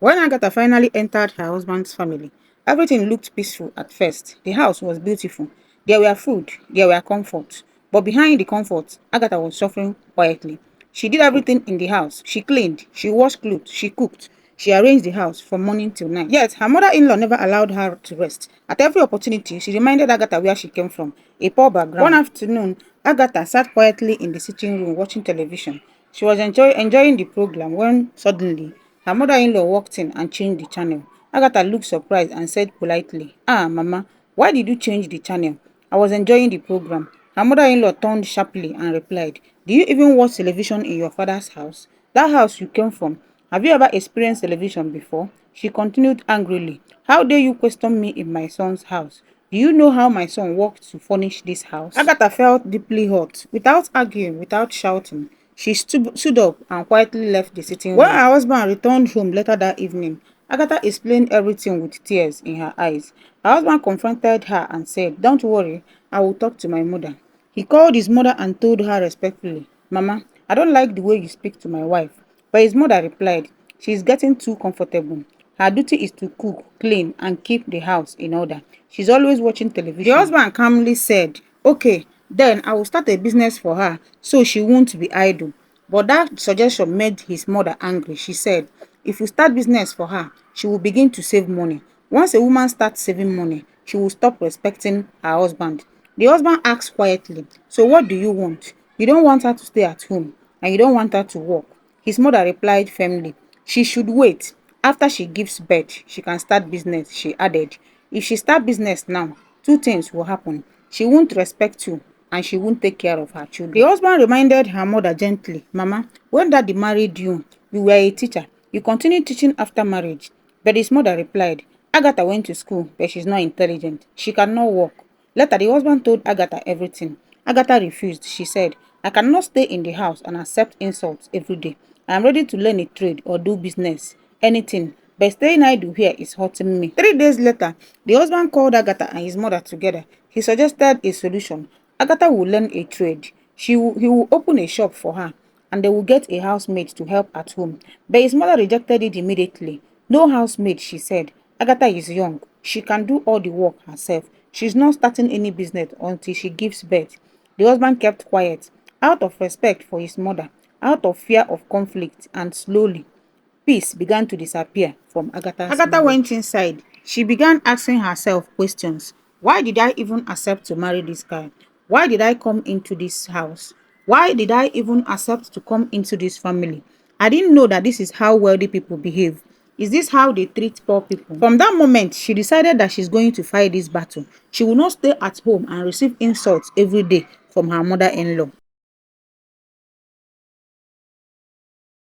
When Agatha finally entered her husband's family, everything looked peaceful at first. The house was beautiful. There were food, there were comforts. But behind the comforts, Agatha was suffering quietly. She did everything in the house. She cleaned, she washed clothes, she cooked, she arranged the house from morning till night. Yet, her mother-in-law never allowed her to rest. At every opportunity, she reminded Agatha where she came from, a poor background. One afternoon, Agatha sat quietly in the sitting room watching television. She was enjoying the program when suddenly her mother-in-law walked in and changed the channel. Agatha looked surprised and said politely, "Ah, Mama, why did you change the channel? I was enjoying the program." Her mother-in-law turned sharply and replied, "Do you even watch television in your father's house? That house you came from. Have you ever experienced television before?" She continued angrily, "How dare you question me in my son's house? Do you know how my son worked to furnish this house?" Agatha felt deeply hurt. Without arguing, without shouting, she stood up and quietly left the sitting room. When her husband returned home later that evening, Agatha explained everything with tears in her eyes. Her husband confronted her and said, "Don't worry, I will talk to my mother." He called his mother and told her respectfully, "Mama, I don't like the way you speak to my wife." But his mother replied, "She is getting too comfortable. Her duty is to cook, clean, and keep the house in order. She's always watching television." The husband calmly said, "Okay, then I will start a business for her so she won't be idle." But that suggestion made his mother angry. She said, "If you start business for her, she will begin to save money. Once a woman starts saving money, she will stop respecting her husband." The husband asked quietly, "So what do you want? You don't want her to stay at home and you don't want her to work." His mother replied firmly, "She should wait. After she gives birth, she can start business." She added, "If she start business now, two things will happen. She won't respect you and she won't take care of her children." The husband reminded her mother gently, "Mama, when daddy married you, you were a teacher. You continued teaching after marriage." But his mother replied, "Agatha went to school, but she's not intelligent. She cannot work." Later, the husband told Agatha everything. Agatha refused. She said, "I cannot stay in the house and accept insults every day. I am ready to learn a trade or do business, anything. But staying idle here is hurting me." 3 days later, the husband called Agatha and his mother together. He suggested a solution. Agatha will learn a trade. He will open a shop for her and they will get a housemaid to help at home. But his mother rejected it immediately. "No housemaid," she said. "Agatha is young. She can do all the work herself. She's not starting any business until she gives birth." The husband kept quiet, out of respect for his mother, out of fear of conflict, and slowly, peace began to disappear from Agatha's Agatha marriage. Went inside. She began asking herself questions. Why did I even accept to marry this guy? Why did I come into this house? Why did I even accept to come into this family? I didn't know that this is how wealthy people behave. Is this how they treat poor people? From that moment, she decided that she's going to fight this battle. She will not stay at home and receive insults every day from her mother-in-law.